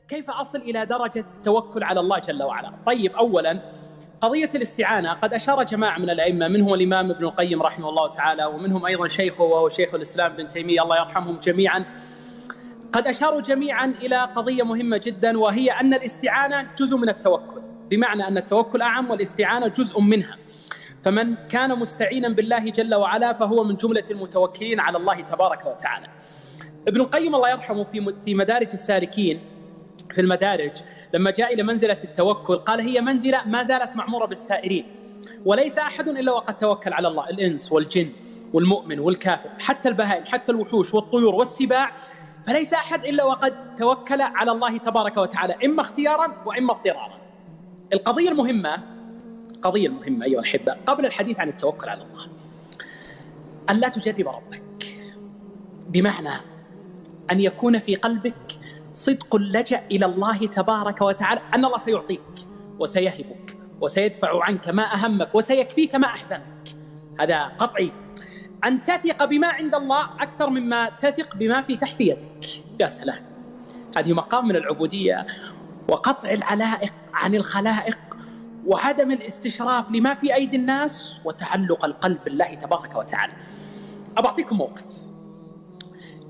كيف أصل إلى درجة التوكل على الله جل وعلا؟ طيب، أولا قضية الاستعانة قد أشار جماعة من الأئمة، منهم الإمام ابن القيم رحمه الله تعالى، ومنهم أيضا شيخه وهو شيخ الإسلام ابن تيمية الله يرحمهم جميعا. قد أشاروا جميعا إلى قضية مهمة جدا، وهي أن الاستعانة جزء من التوكل، بمعنى أن التوكل أعم والاستعانة جزء منها. فمن كان مستعينا بالله جل وعلا فهو من جملة المتوكلين على الله تبارك وتعالى. ابن القيم الله يرحمه في مدارج السالكين، في المدارج لما جاء إلى منزلة التوكل قال هي منزلة ما زالت معمورة بالسائرين، وليس أحد إلا وقد توكل على الله، الإنس والجن والمؤمن والكافر، حتى البهائم، حتى الوحوش والطيور والسباع، فليس أحد إلا وقد توكل على الله تبارك وتعالى، إما اختيارا وإما اضطرارا. القضية المهمة أيها الأحبة قبل الحديث عن التوكل على الله أن لا تجرب ربك، بمعنى أن يكون في قلبك صدق اللجأ إلى الله تبارك وتعالى، أن الله سيعطيك وسيهبك وسيدفع عنك ما أهمك وسيكفيك ما أحزنك، هذا قطعي. أن تثق بما عند الله أكثر مما تثق بما في تحت يدك. يا سلام، هذه مقام من العبودية وقطع العلائق عن الخلائق وعدم الاستشراف لما في أيدي الناس وتعلق القلب بالله تبارك وتعالى. أعطيكم موقف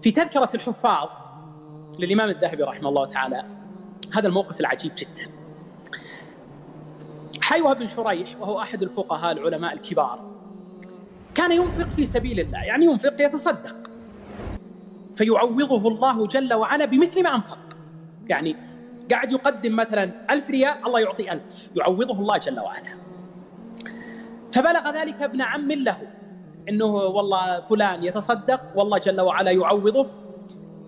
في تذكرة الحفاظ للإمام الذهبي رحمه الله تعالى، هذا الموقف العجيب جدا. حيوة بن شريح وهو أحد الفقهاء العلماء الكبار كان ينفق في سبيل الله، يعني ينفق يتصدق، فيعوضه الله جل وعلا بمثل ما أنفق. يعني قاعد يقدم مثلا 1000 ريال، الله يعطي 1000، يعوضه الله جل وعلا. فبلغ ذلك ابن عم له إنه والله فلان يتصدق والله جل وعلا يعوضه.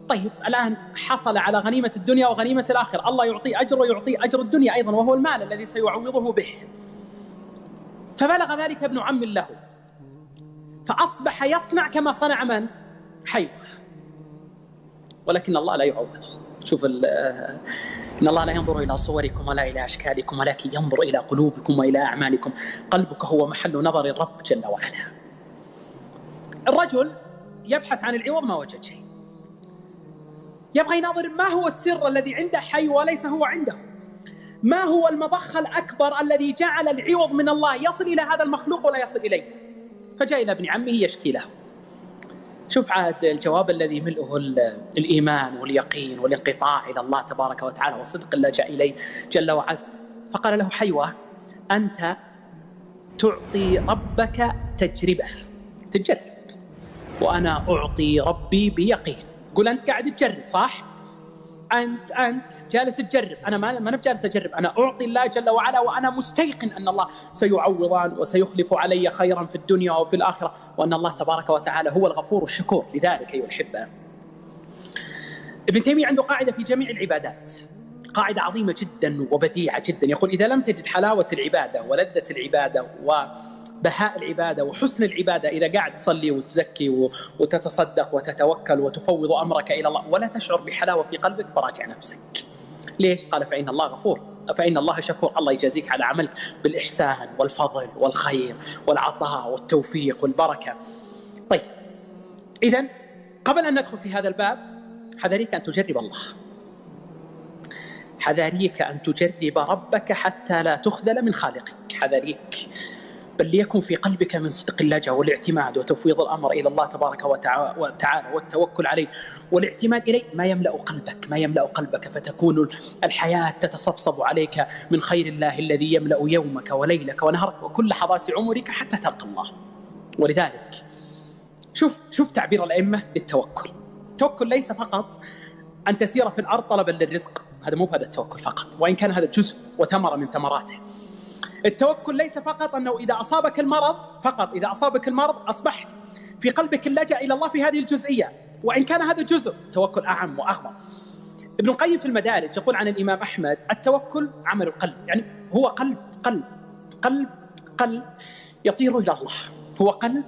طيب الآن حصل على غنيمة الدنيا وغنيمة الآخرة، الله يعطي أجر ويعطي أجر الدنيا أيضا، وهو المال الذي سيعوضه به. فبلغ ذلك ابن عم له، فأصبح يصنع كما صنع من؟ حيوة. ولكن الله لا يعوضه. شوف إن الله لا ينظر إلى صوركم ولا إلى أشكالكم ولكن ينظر إلى قلوبكم وإلى أعمالكم. قلبك هو محل نظر الرب جل وعلا. الرجل يبحث عن العوض ما وجد شيء، يبغى يناظر ما هو السر الذي عند حيوة ليس هو عنده، ما هو المضخ الأكبر الذي جعل العوض من الله يصل إلى هذا المخلوق ولا يصل إليه. فجاء إلى ابن عمه يشكي له. شوف عاد الجواب الذي ملئه الإيمان واليقين والانقطاع إلى الله تبارك وتعالى وصدق اللجأ إليه جل وعز. فقال له حيوة أنت تعطي ربك تجربة، تجرب، وأنا أعطي ربي بيقين. قل أنت قاعد تجرب صح؟ أنت جالس تجرب، أنا ما بجالس أجرب، أنا أعطي الله جل وعلا وأنا مستيقن أن الله سيعوضان وسيخلف علي خيرا في الدنيا وفي الآخرة، وأن الله تبارك وتعالى هو الغفور الشكور. لذلك أيها الأحبة ابن تيمية عنده قاعدة في جميع العبادات، قاعدة عظيمة جدا وبديعة جدا، يقول إذا لم تجد حلاوة العبادة ولذة العبادة وبهاء العبادة وحسن العبادة، إذا قاعد تصلي وتزكي وتتصدق وتتوكل وتفوض أمرك إلى الله ولا تشعر بحلاوة في قلبك، فراجع نفسك. ليش؟ قال فإن الله غفور، فإن الله شكور، الله يجازيك على عملك بالإحسان والفضل والخير والعطاء والتوفيق والبركة. طيب إذن قبل أن ندخل في هذا الباب حذريك أن تجرب الله، حذريك أن تجرب ربك حتى لا تخذل من خالقك، حذريك، بل ليكن في قلبك من صدق اللجأ والاعتماد وتفويض الأمر إلى الله تبارك وتعالى والتوكل عليه والاعتماد إليه ما يملأ قلبك، فتكون الحياة تتصبصب عليك من خير الله الذي يملأ يومك وليلك ونهارك وكل لحظات عمرك حتى تلقى الله. ولذلك شوف تعبير الأئمة للتوكل. التوكل ليس فقط أن تسير في الأرض طلبا للرزق، هذا مو هذا التوكل فقط، وإن كان هذا جزء وثمرة من ثمراته. التوكل ليس فقط أنه إذا أصابك المرض أصبحت في قلبك اللجأ إلى الله في هذه الجزئية، وإن كان هذا جزء، توكل أعم وأعظم. ابن القيم في المدارج يقول عن الإمام أحمد التوكل عمل القلب، يعني هو قلب يطير إلى الله، هو قلب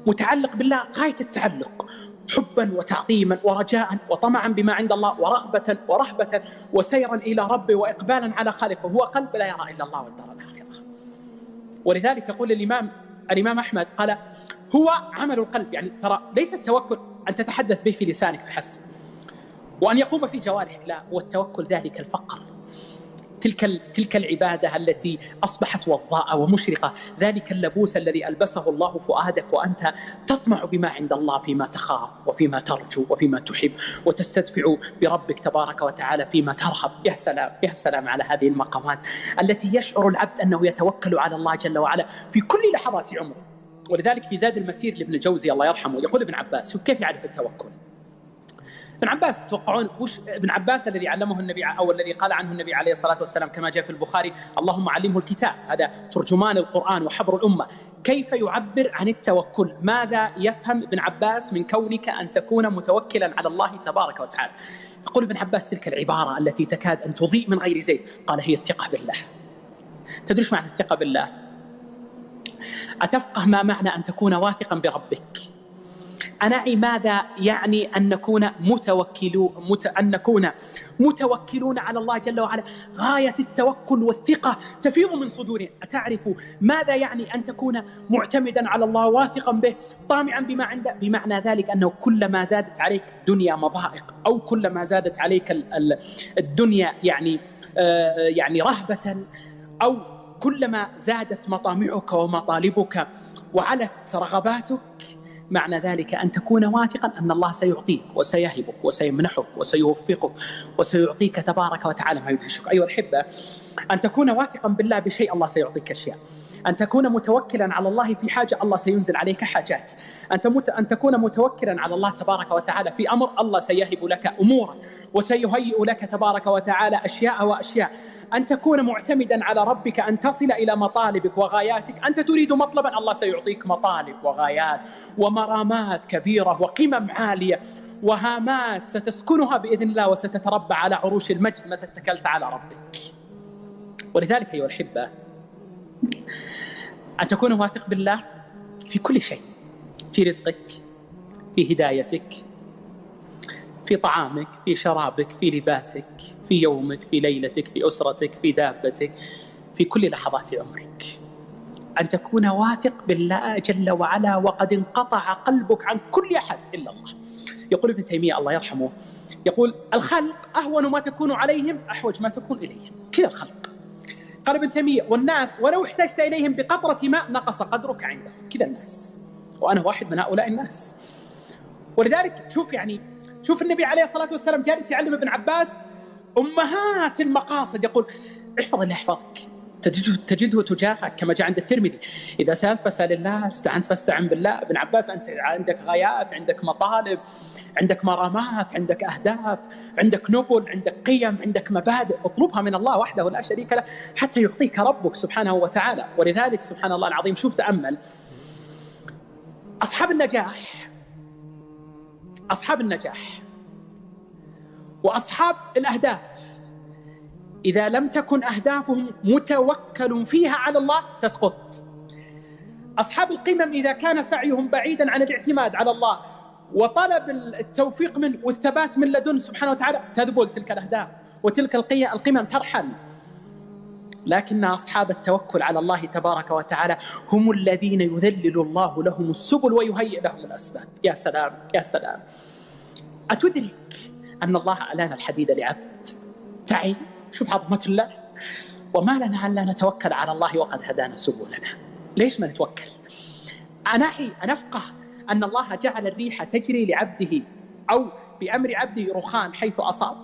متعلق بالله غاية التعلق، حبا وتعظيما ورجاء وطمعا بما عند الله ورغبة ورهبة وسيرا إلى ربه وإقبالا على خالقه، هو قلب لا يرى إلا الله والدار الآخرة. ولذلك يقول الإمام أحمد قال هو عمل القلب، يعني ترى ليس التوكل أن تتحدث به في لسانك فحسب، وأن يقوم في جوارحك، لا، والتوكل ذلك الفقر، تلك العبادة التي أصبحت وضاءة ومشرقة، ذلك اللبوس الذي ألبسه الله فؤادك وأنت تطمع بما عند الله فيما تخاف وفيما ترجو وفيما تحب، وتستدفع بربك تبارك وتعالى فيما ترهب. يا سلام يا سلام على هذه المقامات التي يشعر العبد أنه يتوكل على الله جل وعلا في كل لحظات عمره. ولذلك في زاد المسير لابن الجوزي الله يرحمه يقول ابن عباس، شوف كيف يعرف التوكل. ابن عباس تتوقعون وش ابن عباس الذي علمه النبي أو الذي قال عنه النبي عليه الصلاة والسلام كما جاء في البخاري: اللهم علمه الكتاب، هذا ترجمان القرآن وحبر الأمة. كيف يعبر عن التوكل؟ ماذا يفهم ابن عباس من كونك أن تكون متوكلا على الله تبارك وتعالى؟ يقول ابن عباس تلك العبارة التي تكاد أن تضيء من غير زيت، قال: هي الثقة بالله. تدري معنى الثقة بالله؟ أتفقه ما معنى أن تكون واثقا بربك؟ أنعي ماذا يعني أن نكون متوكلون على الله جل وعلا؟ غاية التوكل والثقة تفيض من صدورنا. أتعرف ماذا يعني أن تكون معتمدا على الله واثقا به طامعا بما عنده؟ بمعنى ذلك أنه كلما زادت عليك دنيا مضائق، أو كلما زادت عليك الدنيا يعني رهبة، أو كلما زادت مطامعك ومطالبك وعلت رغباتك، معنى ذلك أن تكون واثقا أن الله سيعطيك وسيهبك وسيمنحك وسيوفقك وسيعطيك تبارك وتعالى ما يدهشك. أيها الأحبة، أن تكون واثقا بالله بشيء الله سيعطيك أشياء، أن تكون متوكلا على الله في حاجة الله سينزل عليك حاجات، أن تكون متوكلا على الله تبارك وتعالى في أمر الله سيهب لك أمورا وسيهيئ لك تبارك وتعالى أشياء وأشياء، أن تكون معتمدا على ربك أن تصل إلى مطالبك وغاياتك. أنت تريد مطلبا، الله سيعطيك مطالب وغايات ومرامات كبيرة وقمم عالية وهامات ستسكنها بإذن الله وستتربى على عروش المجد متى اتكلت على ربك. ولذلك أيها الأحبة، أن تكون واثق بالله في كل شيء، في رزقك، في هدايتك، في طعامك، في شرابك، في لباسك، في يومك، في ليلتك، في أسرتك، في دابتك، في كل لحظات عمرك. أن تكون واثق بالله جل وعلا وقد انقطع قلبك عن كل أحد إلا الله. يقول ابن تيمية الله يرحمه، يقول: الخلق أهون ما تكون عليهم أحوج ما تكون إليهم. كذا الخلق، قال ابن تيمية: والناس ولو احتجت إليهم بقطرة ماء نقص قدرك عندهم. كذا الناس، وأنا واحد من هؤلاء الناس. ولذلك شوف النبي عليه الصلاة والسلام جالس يعلم ابن عباس أمهات المقاصد، يقول: احفظ الله يحفظك، تجده تجاهك، كما جاء عند الترمذي: إذا سألت فاسأل الله، استعنت فاستعن بالله. ابن عباس أنت عندك غايات، عندك مطالب، عندك مرامات، عندك أهداف، عندك نبل، عندك قيم، عندك مبادئ، اطلبها من الله وحده لا شريك له حتى يعطيك ربك سبحانه وتعالى. ولذلك سبحان الله العظيم، شوف تأمل أصحاب النجاح وأصحاب الأهداف، إذا لم تكن أهدافهم متوكل فيها على الله تسقط. أصحاب القمم إذا كان سعيهم بعيدا عن الاعتماد على الله وطلب التوفيق منه والثبات من لدن سبحانه وتعالى تذبل تلك الأهداف وتلك القمم ترحل. لكن أصحاب التوكل على الله تبارك وتعالى هم الذين يذلل الله لهم السبل ويهيئ لهم الأسباب. يا سلام يا سلام. أتدرك أن الله ألان الحديد لعبد؟ تعي شوف عظمة الله. وما لنا أن لا نتوكل على الله وقد هدانا سبلنا. ليش ما نتوكل؟ أنفقه أن الله جعل الريح تجري لعبده أو بأمر عبده رخان حيث أصاب.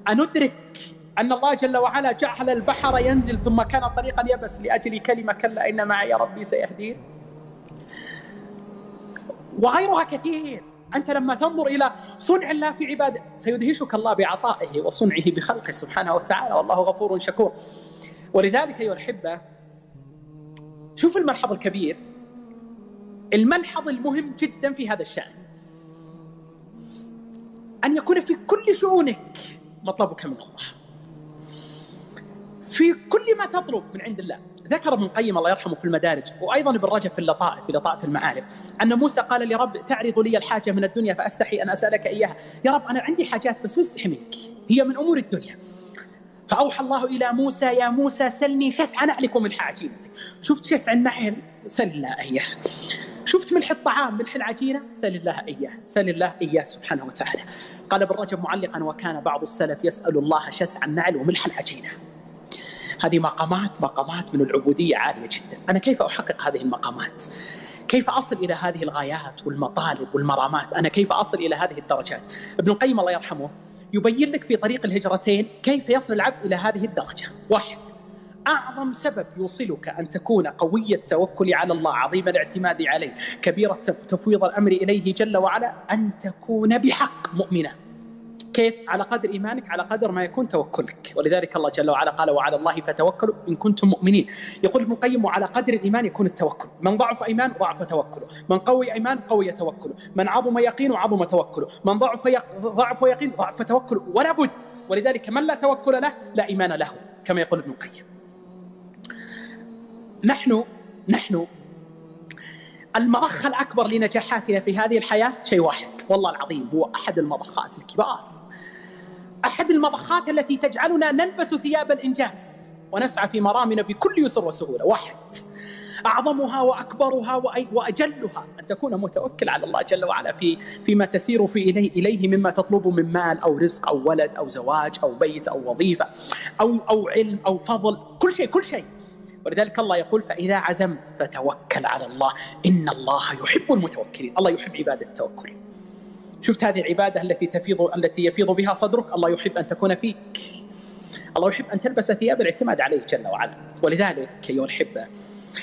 أندرك أن الله جل وعلا جعل البحر ينزل ثم كان طريقا يبس لأجل كلمة: كلا إن معي ربي سيهدين. وغيرها كثير. أنت لما تنظر إلى صنع الله في عباده سيدهشك الله بعطائه وصنعه بخلقه سبحانه وتعالى، والله غفور شكور. ولذلك أيها الأحبة، شوف الملحظ الكبير، الملحظ المهم جدا في هذا الشأن، أن يكون في كل شؤونك مطلبك من الله، في كل ما تطلب من عند الله. ذكر ابن القيم الله يرحمه في المدارج، وأيضا ابن رجب في لطائف المعارف، أن موسى قال لرب: تعرض لي الحاجة من الدنيا فأستحي أن أسألك إياها. يا رب أنا عندي حاجات بس مستحي منك، هي من أمور الدنيا. فأوحى الله إلى موسى: يا موسى سلني شسع نعلك من حاجيتك. شفت شسع النعل؟ سل الله إياه. شفت ملح الطعام ملح العجينة، سل الله إياه، سل الله إياه سبحانه وتعالى. قال ابن رجب معلقا: وكان بعض السلف يسأل الله شسع النعل وملح العجينة. هذه مقامات من العبودية عالية جدا. أنا كيف أحقق هذه المقامات؟ كيف أصل إلى هذه الغايات والمطالب والمرامات؟ أنا كيف أصل إلى هذه الدرجات؟ ابن القيم الله يرحمه يبين لك في طريق الهجرتين كيف يصل العبد إلى هذه الدرجة. واحد: أعظم سبب يوصلك أن تكون قوي التوكل على الله، عظيم الاعتماد عليه، كبير تفويض الأمر إليه جل وعلا، أن تكون بحق مؤمنا. كيف؟ على قدر إيمانك، على قدر ما يكون توكلك. ولذلك الله جل وعلا قال: وعلى الله فتوكلوا إن كنتم مؤمنين. يقول ابن القيم: وعلى قدر الإيمان يكون التوكل. من ضعف إيمان ضعف توكله، من قوي إيمان قوي توكله، من عظم يقين عظم توكله، من ضعف يقين ضعف توكله. ولا بد. ولذلك من لا توكل له لا إيمان له، كما يقول ابن القيم. نحن المضخة الأكبر لنجاحاتنا في هذه الحياة شيء واحد، والله العظيم هو أحد المضخات الكبار، أحد المضخات التي تجعلنا نلبس ثياب الإنجاز ونسعى في مرامنا بكل يسر وسهولة. واحد: أعظمها وأكبرها وأجلها أن تكون متوكل على الله جل وعلا فيما تسير إليه مما تطلب من مال أو رزق أو ولد أو زواج أو بيت أو وظيفة أو علم أو فضل، كل شيء. ولذلك الله يقول: فإذا عزمت فتوكل على الله إن الله يحب المتوكلين. الله يحب عبادة التوكل. شفت هذه العبادة التي يفيض بها صدرك، الله يحب أن تكون فيك. الله يحب أن تلبس ثياب الاعتماد عليه جل وعلا. ولذلك أيها الأحبة،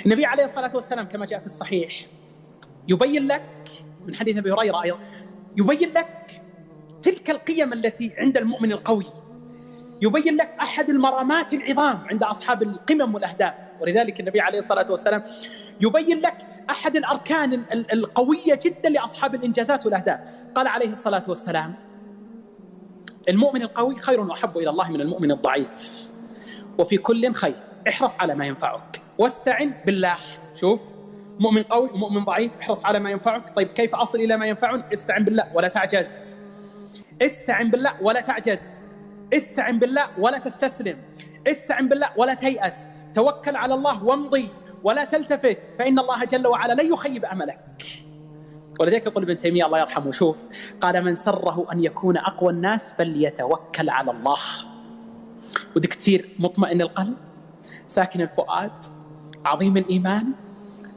النبي عليه الصلاة والسلام كما جاء في الصحيح يبين لك من حديث أبي هريرة أيضا، يبين لك تلك القيم التي عند المؤمن القوي، يبين لك أحد المرامات العظام عند أصحاب القمم والأهداف. ولذلك النبي عليه الصلاة والسلام يبين لك أحد الأركان القوية جدا لأصحاب الإنجازات والأهداف. قال عليه الصلاة والسلام: المؤمن القوي خير وأحب إلى الله من المؤمن الضعيف، وفي كل خير، احرص على ما ينفعك واستعن بالله. شوف، مؤمن قوي ومؤمن ضعيف، احرص على ما ينفعك. طيب كيف أصل إلى ما ينفعني؟ استعن بالله ولا تعجز، استعن بالله ولا تعجز، استعن بالله ولا تستسلم، استعن بالله ولا تيأس، توكل على الله وامضي ولا تلتفت، فإن الله جل وعلا لن يخيب أملك. ولذلك يقول ابن تيمية الله يرحمه: شوف، قال: من سره أن يكون أقوى الناس فليتوكل على الله. ودك كثير مطمئن القلب، ساكن الفؤاد، عظيم الإيمان،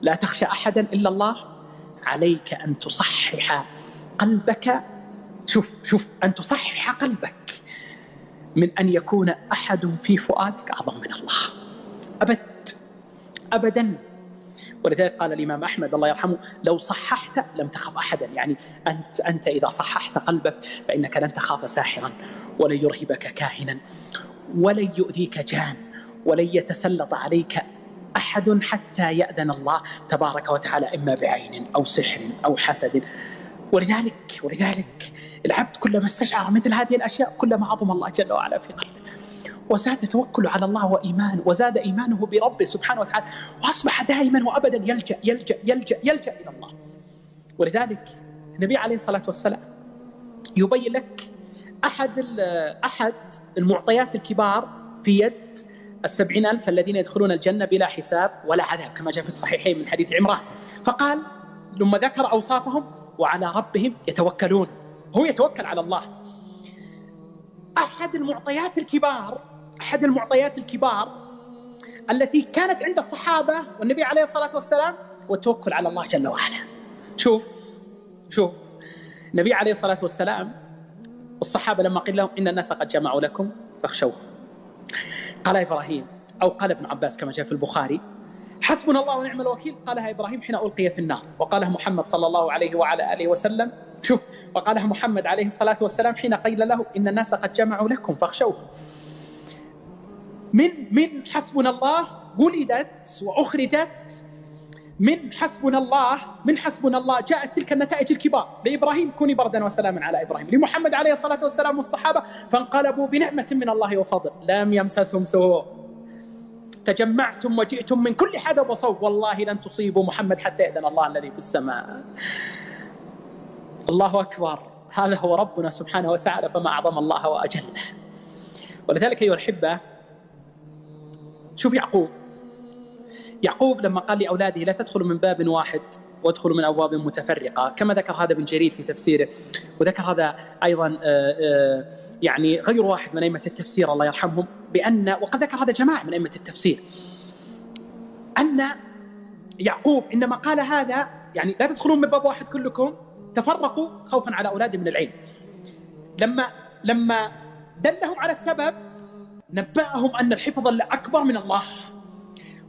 لا تخشى أحدا إلا الله. عليك أن تصحح قلبك. شوف أن تصحح قلبك من أن يكون أحد في فؤادك أعظم من الله أبدا. ولذلك قال الإمام أحمد الله يرحمه: لو صححت لم تخف أحدا. يعني أنت إذا صححت قلبك فإنك لن تخاف ساحرا، ولن يرهبك كاهنا، ولن يؤذيك جان، ولن يتسلط عليك أحد حتى يأذن الله تبارك وتعالى، إما بعين أو سحر أو حسد. ولذلك العبد كلما استشعر مثل هذه الأشياء كلما عظم الله جل وعلا في قلبه، وزاد توكل على الله وإيمان، وزاد إيمانه بربه سبحانه وتعالى، وأصبح دائما وأبدا يلجأ يلجأ يلجأ يلجأ إلى الله. ولذلك النبي عليه الصلاة والسلام يبين لك أحد المعطيات الكبار في يد 70,000 الذين يدخلون الجنة بلا حساب ولا عذاب، كما جاء في الصحيحين من حديث عمران. فقال لما ذكر أوصافهم: وعلى ربهم يتوكلون. هو يتوكل على الله. أحد المعطيات الكبار التي كانت عند الصحابة والنبي عليه الصلاة والسلام والتوكل على الله جل وعلا. شوف النبي عليه الصلاة والسلام والصحابة لما قيل لهم: إن الناس قد جمعوا لكم فاخشوهم، قال إبراهيم، أو قال ابن عباس كما جاء في البخاري: حسبنا الله ونعم الوكيل. قالها إبراهيم حين ألقي في النار، وقالها محمد صلى الله عليه وعلى آله وسلم. شوف، وقالها محمد عليه الصلاة والسلام حين قيل له: إن الناس قد جمعوا لكم فاخشوهم. من حسبنا الله ولدت وأخرجت، من حسبنا الله جاءت تلك النتائج الكبار. لإبراهيم: كوني بردا وسلاما على إبراهيم. لمحمد عليه الصلاة والسلام والصحابة: فانقلبوا بنعمة من الله وفضل لم يمسسهم سوء، تجمعتم وجئتم من كل حدب وصوب، والله لن تصيبوا محمد حتى يأذن الله الذي في السماء. الله أكبر، هذا هو ربنا سبحانه وتعالى، فما أعظم الله وأجله. ولذلك أيها الأحبة، شوف يعقوب لما قال لأولاده: لا تدخلوا من باب واحد وادخلوا من أبواب متفرقة، كما ذكر هذا ابن جرير في تفسيره، وذكر هذا أيضا يعني غير واحد من أئمة التفسير الله يرحمهم، وقد ذكر هذا جماعة من أئمة التفسير، أن يعقوب إنما قال هذا يعني لا تدخلون من باب واحد كلكم، تفرقوا خوفا على أولادهم من العين. لما دلهم على السبب نبأهم أن الحفظ أكبر من الله،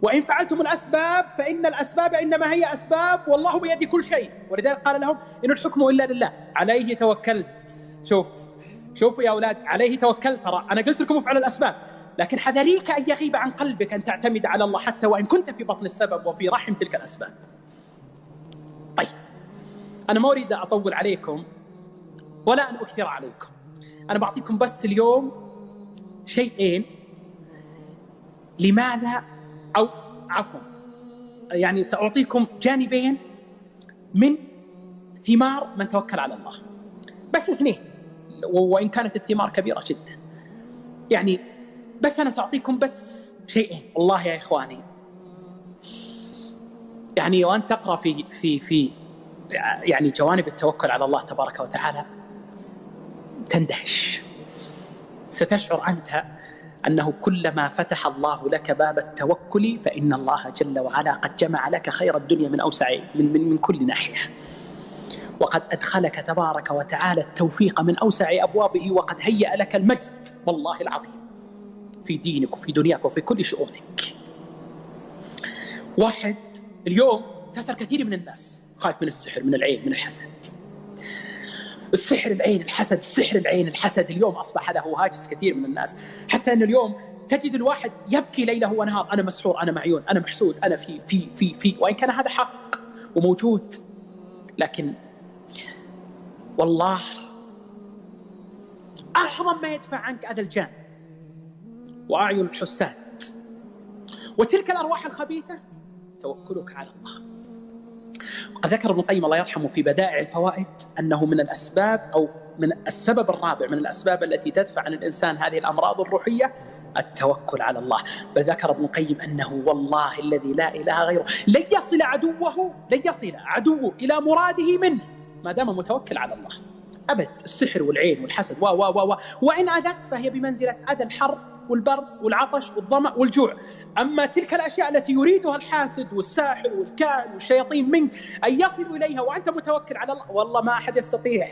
وإن فعلتم الأسباب فإن الأسباب إنما هي أسباب والله بيد كل شيء. ولذلك قال لهم إن الحكم إلا لله، عليه توكلت. شوفوا يا أولاد، عليه توكلت، ترى أنا قلت لكم افعلوا الأسباب، لكن حذريك أن يغيب عن قلبك أن تعتمد على الله حتى وإن كنت في بطن السبب وفي رحم تلك الأسباب. طيب أنا ما أريد أطول عليكم ولا أن أكثر عليكم، أنا بعطيكم بس اليوم شيئين لماذا، أو عفوا يعني سأعطيكم جانبين من ثمار من توكل على الله، بس اثنين، وإن كانت الثمار كبيرة جدا يعني، بس أنا سأعطيكم بس شيئين. والله يا إخواني يعني وأن تقرأ في يعني جوانب التوكل على الله تبارك وتعالى تندهش، ستشعر أنت أنه كلما فتح الله لك باب التوكل فإن الله جل وعلا قد جمع لك خير الدنيا من أوسع من كل ناحية، وقد أدخلك تبارك وتعالى التوفيق من أوسع أبوابه، وقد هيأ لك المجد والله العظيم في دينك وفي دنياك وفي كل شؤونك. واحد اليوم تسأل كثير من الناس خايف من السحر، من العين، من الحسد. السحر العين الحسد، السحر العين الحسد اليوم أصبح هذا هو هاجس كثير من الناس، حتى أن اليوم تجد الواحد يبكي ليله ونهار، أنا مسحور، أنا معيون، أنا محسود، أنا في وإن كان هذا حق وموجود، لكن والله أعظم ما يدفع عنك أذى الجان وأعين الحساد وتلك الأرواح الخبيثة توكلك على الله. وقد ذكر ابن القيم الله يرحمه في بدائع الفوائد أنه من الأسباب، أو من السبب الرابع من الأسباب التي تدفع عن الإنسان هذه الأمراض الروحية التوكل على الله. بل ذكر ابن القيم أنه والله الذي لا إله غيره لن يصل عدوه إلى مراده منه ما دام متوكل على الله أبد. السحر والعين والحسد وإن أذت فهي بمنزلة أذى الحر والبرد والعطش والظمأ والجوع. أما تلك الأشياء التي يريدها الحاسد والساحر والكاهن والشياطين منك أن يصلوا إليها وأنت متوكل على الله، والله ما أحد يستطيع.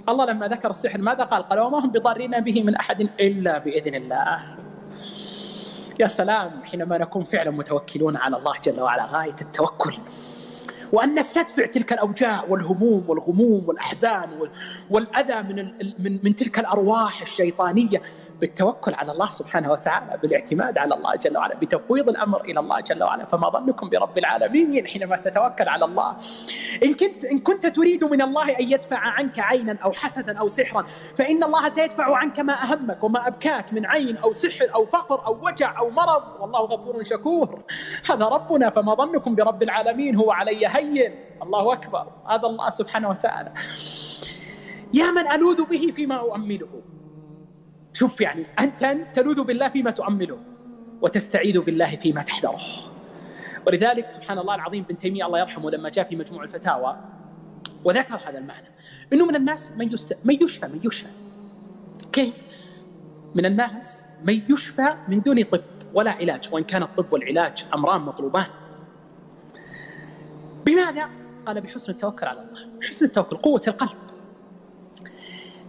الله لما ذكر السحر ماذا قال؟ وما هم بضارين به من أحد إلا بإذن الله. يا سلام حينما نكون فعلا متوكلون على الله جل وعلا، غاية التوكل، وأن نستدفع تلك الأوجاع والهموم والغموم والأحزان والأذى من تلك الأرواح الشيطانية بالتوكل على الله سبحانه وتعالى، بالاعتماد على الله جل وعلا، بتفويض الأمر إلى الله جل وعلا. فما ظنكم برب العالمين حينما تتوكل على الله؟ إن كنت تريد من الله أن يدفع عنك عينا أو حسدا أو سحرا، فإن الله سيدفع عنك ما أهمك وما أبكاك من عين أو سحر أو فقر أو وجع أو مرض، والله غفور شكور. هذا ربنا، فما ظنكم برب العالمين؟ هو علي هين. الله أكبر، هذا الله سبحانه وتعالى. يا من ألوذ به فيما أؤمله. شوف يعني أنت تلوذ بالله فيما تؤمله وتستعيذ بالله فيما تحذره. ولذلك سبحان الله العظيم ابن تيمية الله يرحمه لما جاء في مجموع الفتاوى وذكر هذا المعنى، إنه من الناس من يشفى. كيف؟ من الناس من يشفى من دون طب ولا علاج، وإن كان الطب والعلاج أمران مطلوبان. بماذا؟ قال بحسن التوكل على الله. حسن التوكل قوة القلب،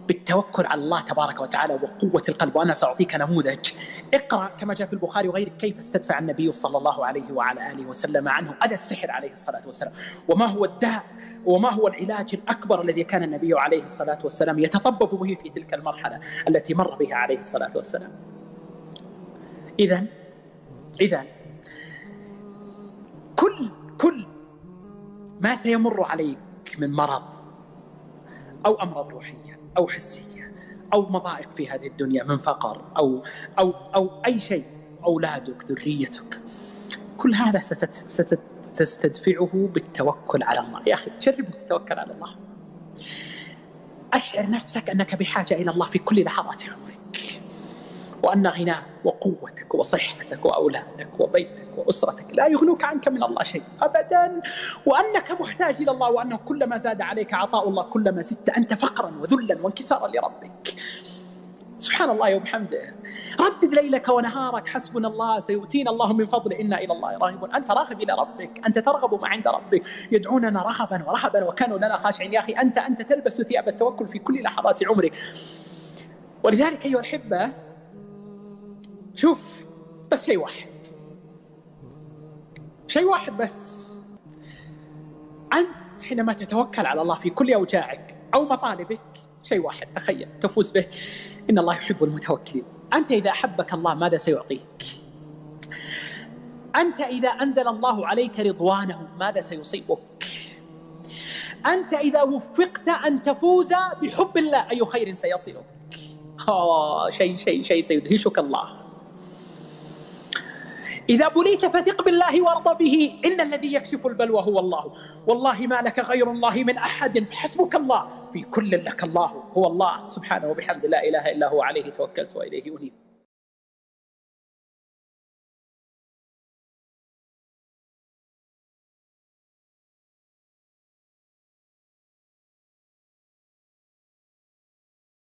بالتوكل على الله تبارك وتعالى وقوة القلب. وأنا سأعطيك نموذج. اقرأ كما جاء في البخاري وغيره كيف استدفع النبي صلى الله عليه وعلى آله وسلم عنه أذى السحر عليه الصلاة والسلام، وما هو الداء وما هو العلاج الأكبر الذي كان النبي عليه الصلاة والسلام يتطبب به في تلك المرحلة التي مر بها عليه الصلاة والسلام. إذن كل ما سيمر عليك من مرض أو أمراض روحية أو حسية أو مضائق في هذه الدنيا من فقر أو أي شيء، أولادك، ذريتك، كل هذا ستستدفعه بالتوكل على الله. يا أخي جرب أن تتوكل على الله. أشعر نفسك أنك بحاجة إلى الله في كل لحظات عمرك، وأن غناك وقوتك وصحتك وأولادك وبيتك وأسرتك لا يغنوك عنك من الله شيء أبدا، وأنك محتاج إلى الله، وأنه كلما زاد عليك عطاء الله كلما زدت أنت فقرا وذلا وانكسارا لربك. سبحان الله وبحمده. ردد ليلك ونهارك حسبنا الله سيؤتينا الله من فضله إنا إلى الله راغبون. أنت راغب إلى ربك، أنت ترغب ما عند ربك. يدعوننا رغبا ورهبا وكانوا لنا خاشعين. يا أخي أنت تلبس ثياب التوكل في كل لحظات عمرك. ولذلك أيها الأحبة، شوف بس شيء واحد بس. أنت حينما تتوكل على الله في كل أوجاعك أو مطالبك، شيء واحد تخيل تفوز به: إن الله يحب المتوكلين. أنت إذا أحبك الله ماذا سيعطيك؟ أنت إذا أنزل الله عليك رضوانه ماذا سيصيبك؟ أنت إذا وفقت أن تفوز بحب الله أي خير سيصلك؟ شيء سيدهشك الله. إذا بليت فثق بالله وارض به، إن الذي يكشف البلوى هو الله، والله ما لك غير الله من أحد، فحسبك الله في كل لك الله هو الله سبحانه وبحمده، لا إله إلا هو عليه توكلت وإليه أنيب.